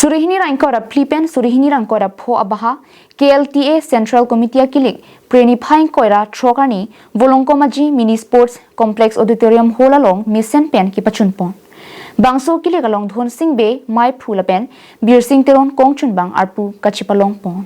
Surihini rangkora plipen surihini rangkora pho abaha KLTA Central Committee akilik preni phaing koira throkani Volongkom mini sports complex auditorium hall along mission pen ki pachunpon bangso kilik along dhon sing be mai phula pen bir sing teron kongchun bang arpu kachipalong pon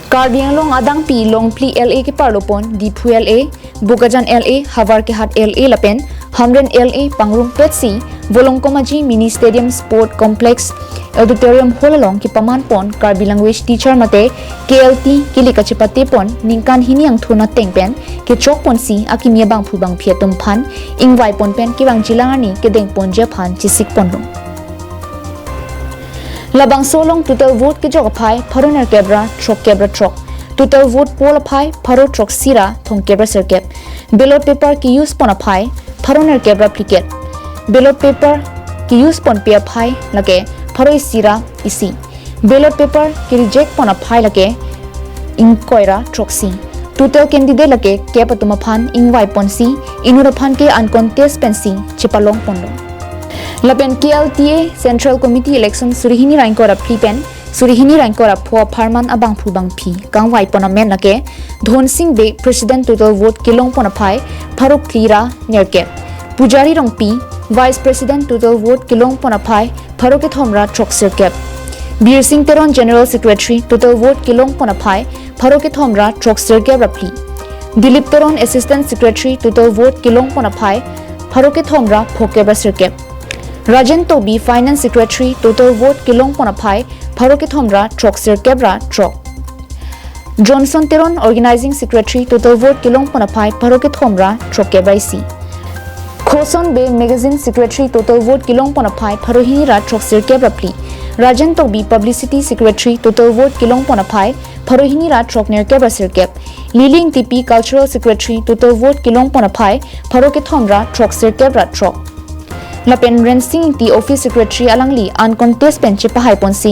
Karbiang long adang pi long pli LA ke parlopon di phu LA Bukajan LA Havar ke hat LA lapen Hamren LA pangrum petsi Volongkom mini stadium sport complex auditorium hall along ki paman pon Karbi language teacher mate KLT kili kachipate pon ningkan hiniang thuna tengpen ke chok pon si akimia bang phu bang phiatum phan ingwai pon pen ki bang jilangani ke deng pon je phan chisik pon long labang solong total vote ke jog phai pharoner kebra trok total vote poll phai pharo trok sira thong kebra serkep ballot paper ki use pon phai pharoner kebra pliket ballot paper ki use pon pe phai lage pharo sira isi ballot paper ki reject pon phai lage ing koira troksi total candidate lage ke patuma phan ingwai pon si inura phan ke uncontest pensi chipalong pon Lapen KLTA Central Committee election surihini rangkora plipen surihini rangkora pho pharman abang phu bang phi kangwai ponamen lake dhon sing be president total vote kilong pona phai pharuk klira nerke pujari rongpi vice president total vote kilong pona phai pharuk ke thomra troksir kep bir sing teron general secretary total vote kilong pona phai pharuk ke thomra troksir kep rapli dilip teron assistant secretary total vote kilong pona phai pharuk ke thomra phoke basir kep Rajan Tobi Finance Secretary total vote kilong pona phai pharoke thomra troksir kebra trok Johnson Teron Organizing Secretary total vote kilong pona phai pharoke thomra trok kebaisi Khoson Bay Magazine Secretary total vote kilong pona phai pharohini ra troksir kebrapli Rajan Tobi Publicity Secretary total vote kilong pona phai pharohini ra trokner kebrasir kep Liling TP Cultural Secretary total vote kilong pona phai pharoke thomra troksir kebra trok Lapen Rensing the Office Secretary alangli uncontest pen chipa hai ponsi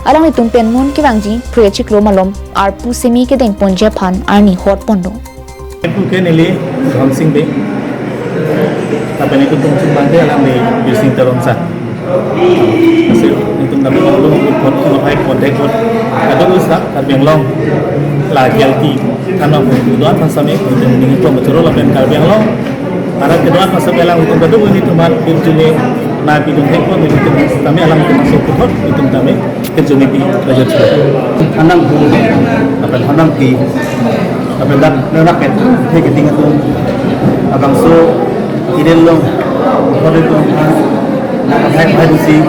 alangli tumpen mon ki bangji prechik lo malom arpu semi ke deng ponje phan arni hot pondo Pu ke nili Rensing be lapen itu tum bande alangli bising teron sa hasil itu nabi lo pot lo hai pot dek pot kado usa karbiang long la gelti kana mo duan pasame itu ni to metro lapen karbiang long Arab kedua masa belang itu badu ini tuman kirjune na bidung heko itu kami alam itu masuk kutot itu kami kirjune bi belajar anang apa anang ki apa dak pet he ketinga tu abang so idel long kode tu na hai hai si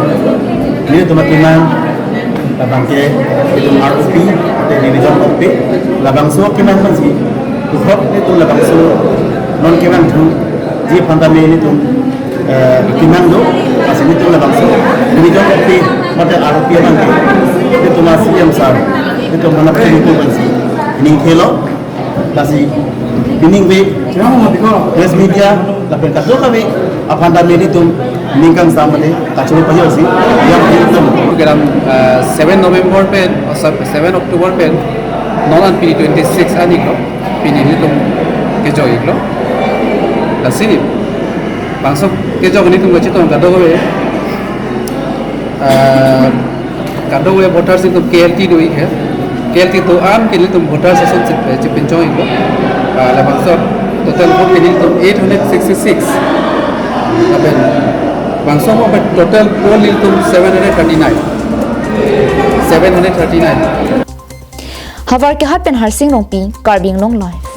ni tu matiman abang ke itu ROP atau division OP labang so kiman masih kutot itu labang so non kiman tu Ji pandemi ini tu kimang do masih itu lebang so ini jom kopi pada ROP yang itu masih yang sar itu mana pun itu masih ini kelo masih bining be press media lapor kaso kami pandemi ini tu ningkang sama deh kacau pajak sih yang itu program 7 November pen 7 October pen nolan P26 ani ko pini itu kejoy ko Sini, bangsa kerja ini tunggu cita orang kado we voters itu KLT doi है KLT तो आम के लिए तुम voters असल से पिंचों इनको बangsa total vote के लिए तुम 866 अब bangsa को अब total poll लिए तुम 739 Havar ke hat pen harsing rongpi karbing long life